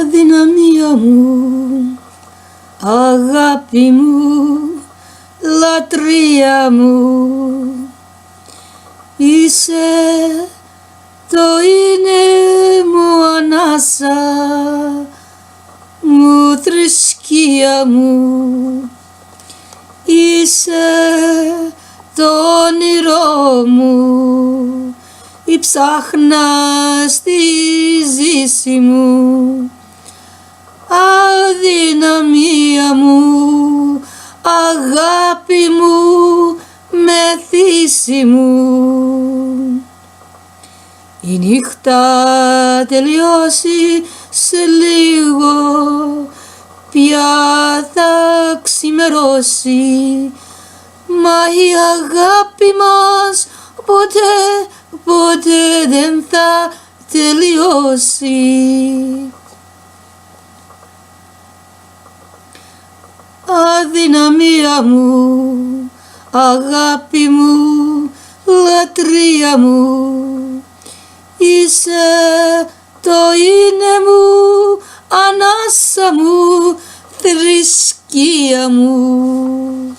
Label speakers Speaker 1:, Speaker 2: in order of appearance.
Speaker 1: αδυναμία μου, αγάπη μου, λατρεία μου. Είσαι το είναι μου ανάσα μου, θρησκεία μου. Είσαι το όνειρό μου, υψάχνα στη ζήση μου. Αδυναμία μου, αγάπη μου, μεθύση μου. Η νύχτα τελειώσει σε λίγο, πια θα ξημερώσει, μα η αγάπη μας ποτέ δεν θα τελειώσει. Αδυναμία μου, αγάπη μου, λατρεία μου. Είσαι το είναι μου, ανάσα μου, θρησκεία μου.